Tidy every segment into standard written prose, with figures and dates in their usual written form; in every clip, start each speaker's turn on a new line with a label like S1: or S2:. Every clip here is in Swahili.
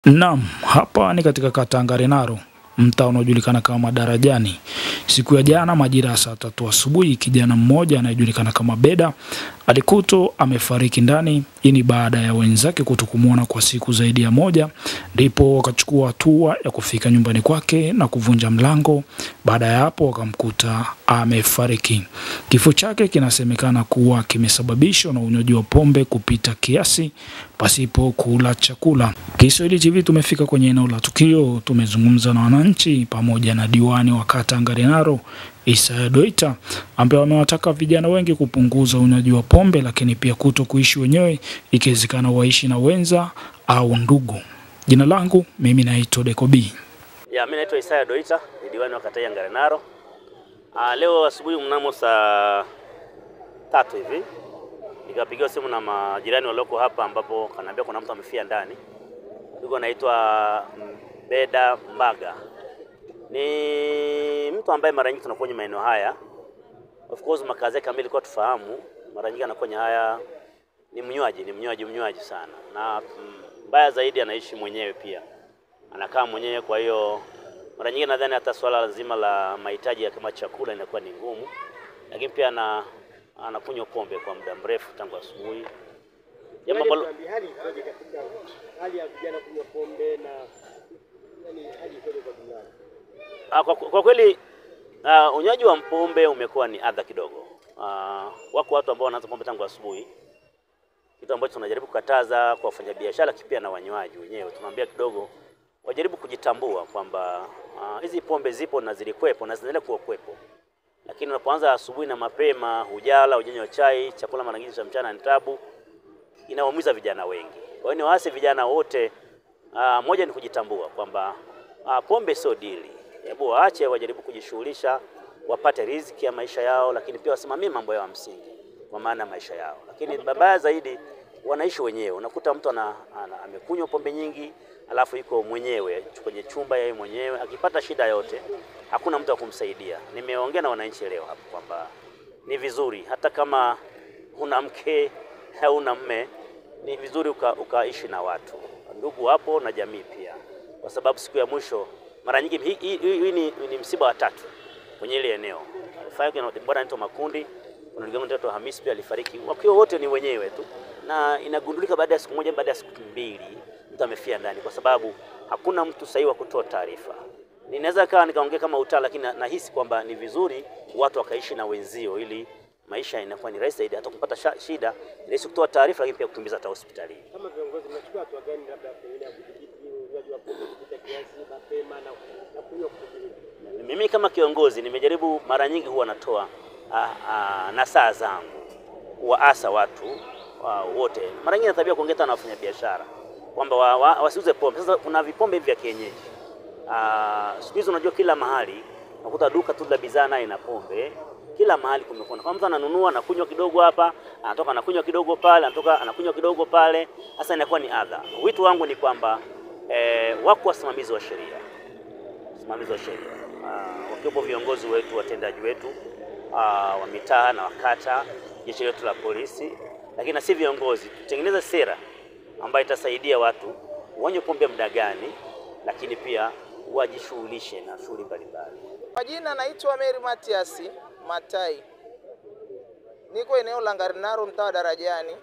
S1: Naam, hapa ni katika kata Ngarenaro, mtaa unaojulikana kama Darajani. Siku ya jana majira ya saa 3 asubuhi, kijana mmoja anayejulikana kama Beda alikutwa amefariki ndani. Hii ni baada ya wenzake kutokumuona kwa siku zaidi ya moja, ndipo wakachukua hatua ya kufika nyumbani kwake na kuvunja mlango. Baada ya hapo wakamkuta amefariki. Kifo chake kinasemekana kuwa kimesababishwa na unywaji wa pombe kupita kiasi pasipo kula chakula. Kiswahili TV tumefika kwenye eneo la tukio, tumezungumza na wananchi pamoja na diwani wa kata Ngarenaro Isaya Doita, ambaye wamewataka vijana wengi kupunguza unywaji wa pombe, lakini pia kuishi wenyewe ikiwezekana waishi na wenza au ndugu. Jina langu mimi naitwa Dekobi.
S2: Mimi naitwa Isaya Doita, ni diwani wa kata ya Ngarenaro. Leo asubuhi mnamo saa 3 hivi nikapigiwa simu na majirani walioko hapa, ambapo kanaambia kuna mtu amefia ndani. Yuko anaitwa Beda Mbaga. Ni mtu ambaye mara nyingi tunakuwa maeneo haya. Of course makazi yake kamili kwa tufahamu, mara nyingi anakuwa haya ni mnywaji sana. Na mbaya zaidi anaishi mwenyewe pia. Anakaa mwenyewe, kwa hiyo mara nyingi nadhani hata swala lazima la mahitaji ya kama chakula inakuwa ni ngumu. Lakini pia anakunywa pombe kwa muda mrefu tangu asubuhi.
S3: Hali ya vijana kunywa pombe na hali kwa jumla.
S2: Kwa kweli unywaji wa pombe umekuwa ni adha kidogo. Wako watu ambao wanaanza pombe tangu asubuhi, kitu ambacho tunajaribu kukataza kwa wafanyabiashara pia na wanywaji wenyewe. Tunaambia kidogo wajaribu kujitambua kwamba hizi pombe zipo na zilikuwepo na zinaendelea kuwepo. Lakini unapoanza asubuhi na mapema, hujala, hujanywa chai, chakula mara nyingi cha mchana ni tabu, inawaumiza vijana wengi. Kwa hiyo ni waase vijana wote, moja ni kujitambua kwamba pombe sio dili. Hebu waache, wajaribu kujishughulisha, wapate riziki ya maisha yao, lakini pia wasimamie mambo yao msingi kwa maana maisha yao. Lakini babaya zaidi wanaishi wenyewe. Unakuta mtu amekunywa pombe nyingi, alafu yuko mwenyewe kwenye chumba yeye mwenyewe, akipata shida yote hakuna mtu wa kumsaidia. Nimeongea na wananchi leo hapo kwamba ni vizuri hata kama huna mke au huna mume, ni vizuri ukaishi na watu, ndugu hapo na jamii pia, kwa sababu siku ya mwisho mara nyingi hii ni msiba wa 3 kwenye ile eneo. Alifariki na bwana anaitwa Makundi, kuna ndugu yangu anaitwa Hamisi pia alifariki. Wakiwa wote ni wenyewe tu, na inagundulika baada ya siku moja, baada ya siku 2 mtu amefia ndani, kwa sababu hakuna mtu sahihi wa kutoa taarifa. Ninaweza nikaongea kama utala, lakini nahisi kwamba ni vizuri watu wakaishi na wenzio, ili maisha inakuwa ni rahisi zaidi, hata kupata shida rahisi kutoa taarifa, lakini pia kukimbiza hata hospitalini.
S3: Kama viongozi mnachukua hatua gani labda pengine ya kudhibiti unywaji wa pombe kupita kiasi mapema na kunywa kupitiliza?
S2: Mimi kama kiongozi nimejaribu mara nyingi, huwa natoa nasaha zangu waasa watu wote. Mara nyingi natabia kuongea na wafanya biashara kwamba wasiuze pombe. Sasa kuna vipombe vya kienyeji. Siku hizo unajua kila mahali unakuta duka tu la bidhaa naye na pombe. Kila mahali kumekuwa. Kama mtu ananunua na kunywa kidogo hapa, anatoka na kunywa kidogo pale, anatoka anakunywa kidogo pale, sasa inakuwa ni adha. Wito wangu ni kwamba wako wasimamizi wa sheria. Wakiwepo viongozi wetu, watendaji wetu wa mitaa na wakata, jeshi letu la polisi, lakini na si viongozi, tutengeneze sera ambayo itasaidia watu wanywe pombe muda gani, lakini pia wajishughulishe na shughuli mbalimbali.
S4: Majina naitwa Mary Matias Matai. Niko eneo la Ngarenaro, mtaa Darajani.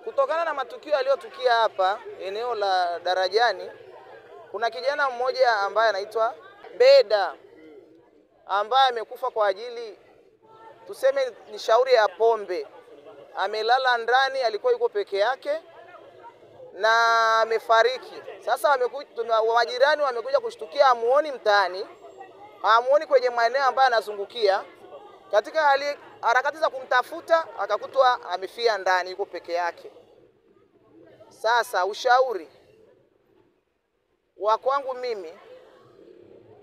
S4: Kutokana na matukio yaliyotukia hapa eneo la Darajani, kuna kijana mmoja ambaye anaitwa Beda ambaye amekufa kwa ajili, tuseme ni shauri ya pombe. Amelala ndani, alikuwa yuko peke yake na amefariki. Sasa majirani wamekuja kushtukia, hamuoni mtaani, hamuoni kwenye maeneo ambayo anazungukia. Katika harakati za kumtafuta akakutwa amefia ndani, yuko peke yake. Sasa ushauri wa kwangu mimi,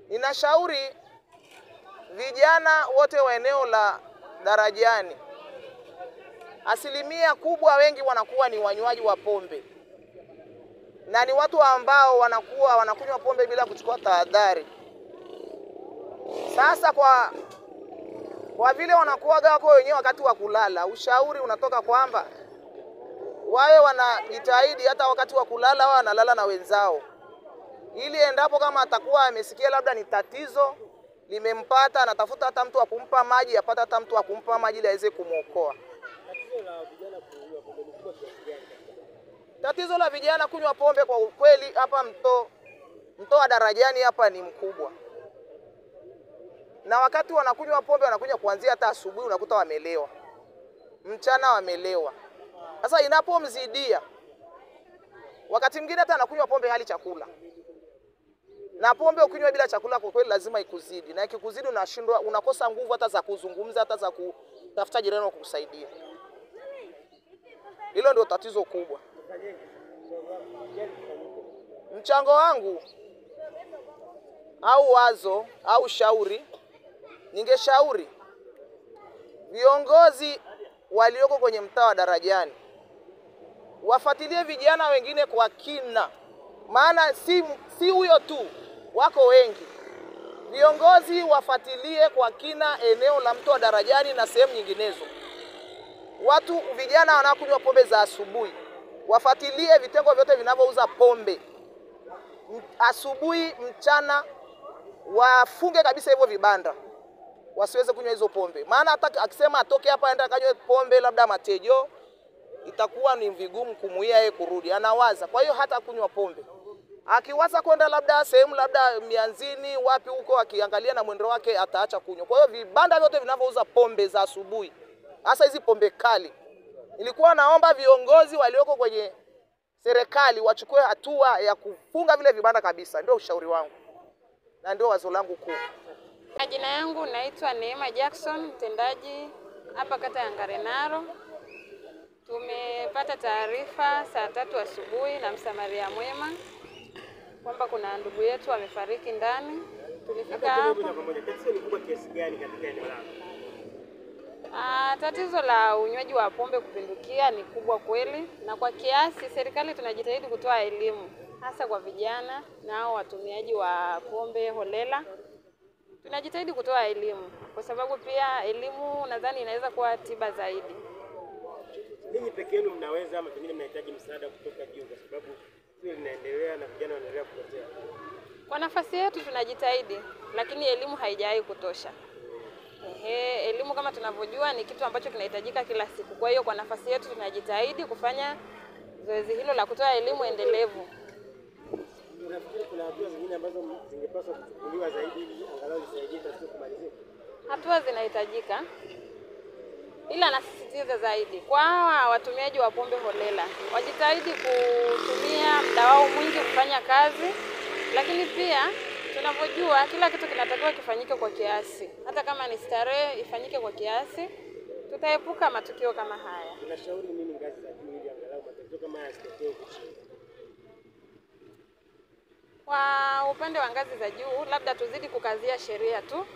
S4: ninashauri vijana wote wa eneo la Darajani, asilimia kubwa wengi wanakuwa ni wanywaji wa pombe, na ni watu ambao wanakunywa pombe bila kuchukua tahadhari. Sasa kwa vile wanakuaga wako wenyewe wakati wa kulala, ushauri unatoka kwamba wawe wanajitahidi hata wakati wa kulala wao wanalala na wenzao, ili endapo kama atakuwa amesikia labda ni tatizo limempata, anatafuta hata mtu wa kumpa maji, apata hata mtu wa kumpa maji ili aweze kumuokoa. Tatizo la vijana kunywa pombe kwa ukweli hapa mto wa Darajani hapa ni mkubwa. Na wakati wanakunywa pombe wanakunywa kuanzia hata asubuhi, unakuta wamelewa. Mchana wamelewa. Sasa inapomzidia, wakati mwingine hata anakunywa pombe hali chakula. Na pombe ukinywa bila chakula kwa kweli lazima ikuzidi. Na ikikuzidi unashindwa, unakosa nguvu hata za kuzungumza, hata za kutafuta jirani wa kukusaidia. Hilo ndio tatizo kubwa. Mchango wangu au wazo au shauri, ningeshauri viongozi walioko kwenye mtaa wa Darajani wafuatilie vijana wengine kwa kina, maana si huyo tu, wako wengi. Viongozi wafuatilie kwa kina eneo la mto wa Darajani na sehemu nyinginezo. Vijana wanakunywa pombe za asubuhi, wafuatilie vitengo vyote vinavyouza pombe asubuhi, mchana, wafunge kabisa hivyo vibanda, wasiweze kunywa hizo pombe. Maana hata akisema atoke hapa aende akanywe pombe labda Matejo, itakuwa ni vigumu kumuia yeye kurudi, anawaza. Kwa hiyo hata kunywa pombe, akiwaza kwenda labda sehemu labda Mianzini wapi huko, akiangalia na mwendo wake ataacha kunywa. Kwa hiyo vibanda vyote vinavyouza pombe za asubuhi, hasa hizi pombe kali, nilikuwa naomba viongozi walioko kwenye serikali wachukue hatua ya kufunga vile vibanda kabisa. Ndio ushauri wangu na ndio wazo langu kuu.
S5: Jina yangu naitwa Neema Jackson, mtendaji hapa kata ya Ngarenaro. Tumepata taarifa saa 3 asubuhi na msamaria mwema kwamba kuna ndugu yetu amefariki ndani. Tulifika hapa.
S3: Tatizo ni kubwa kiasi gani katika eneo lako?
S5: Tatizo la unywaji wa pombe kupindukia ni kubwa kweli, na kwa kiasi serikali tunajitahidi kutoa elimu hasa kwa vijana na hao watumiaji wa pombe holela. Tunajitahidi kutoa elimu kwa sababu pia elimu nadhani inaweza kuwa tiba zaidi.
S3: Ninyi pekee yenu mnaweza ama pengine mnahitaji msaada kutoka juu kwa sababu hili linaendelea na vijana wanaendelea kupotea?
S5: Kwa nafasi yetu tunajitahidi, lakini elimu haijawahi kutosha. Elimu kama tunavyojua ni kitu ambacho kinahitajika kila siku. Kwa hiyo kwa nafasi yetu tunajitahidi kufanya zoezi hilo la kutoa elimu endelevu.
S3: Unafikiri kuna hatua zingine ambazo zingepaswa kuchukuliwa zaidi ili angalau lisaidie tatizo kumalizika?
S5: Hatua zinahitajika, ila nasisitiza zaidi kwa hawa watumiaji wa pombe holela, wajitahidi kutumia muda wao mwingi kufanya kazi, lakini pia tunavyojua kila kitu kinatakiwa kifanyike kwa kiasi. Hata kama ni starehe ifanyike kwa kiasi, tutaepuka matukio kama haya.
S3: Tunashauri nini ngazi za juu ili angalau matatizo kama haya yasitokee chini?
S5: Kwa upande wa ngazi za juu, labda tuzidi kukazia sheria tu,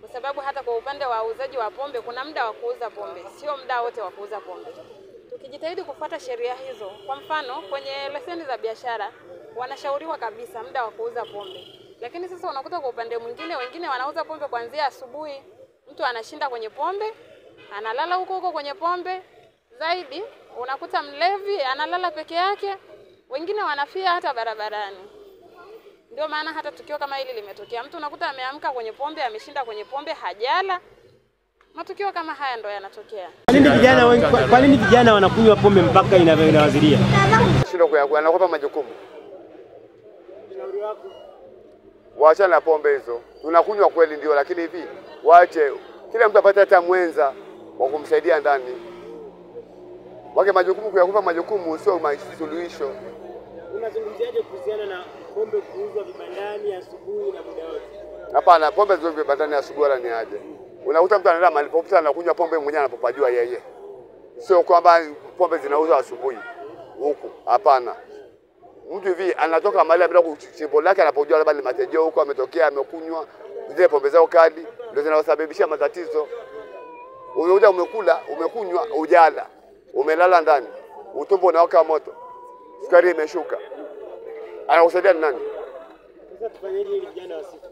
S5: kwa sababu hata kwa upande wa wauzaji wa pombe kuna muda wa kuuza pombe, sio muda wote wa kuuza pombe. Tukijitahidi kufuata sheria hizo, kwa mfano kwenye leseni za biashara wanashauriwa kabisa muda wa kuuza pombe. Lakini sasa unakuta kwa upande mwingine wengine wanauza pombe kuanzia asubuhi. Mtu anashinda kwenye pombe, analala huko kwenye pombe. Zaidi unakuta mlevi analala peke yake, wengine wanafia hata barabarani. Ndio maana hata tukio kama hili limetokea. Mtu unakuta ameamka kwenye pombe, ameshinda kwenye pombe, hajala. Matukio kama haya ndio yanatokea.
S3: Kwa nini vijana wanakunywa pombe mpaka inawazidia?
S6: Shida kwa anakopa majukumu.
S3: Shauri wako?
S6: Waachane na pombe hizo. Tunakunywa kweli ndio, lakini hivi waache kila mtu apate hata mwenza wa kumsaidia ndani. Wake majukumu kuyakupa majukumu sio suluhisho.
S3: Unazungumziaje kuhusiana na pombe kuuzwa vibandani asubuhi na muda wote?
S6: Hapana, pombe zio vibandani asubuhi wala ni aje. Unakuta mtu anaenda mahali popote anakunywa pombe mwenyewe anapopajua yeye. Sio kwamba pombe zinauzwa asubuhi huku. Hapana. Mtu hivi anatoka mahali bila kuchimbo lake anapojua labda ni Matejo huko ametokea amekunywa zile pombe zao kali ndio zinawasababishia matatizo. Unakuta umekunywa ujala, umelala ndani, utumbo unawaka moto, sukari imeshuka. Anakusaidia ni nani?
S3: Sasa tufanyeje ili vijana wasife?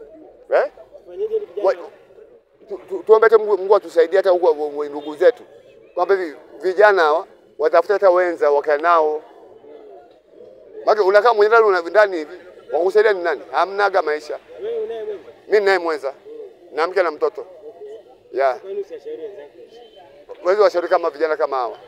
S6: Tufanyeje ili vijana? Tuombe Mungu atusaidie hata huko ndugu zetu. Kwamba vijana hawa Watafuta hata wenza wakae nao. Maana unakaa mwenyewe ndani hivi, wakusaidia ni nani? Hamnaga maisha.
S3: Wewe unaye mwenza?
S6: Mimi naye mwenza. Na mke na mtoto.
S3: Kwa nini ushauri wenzako?
S6: Wewe washauri kama vijana kama hawa.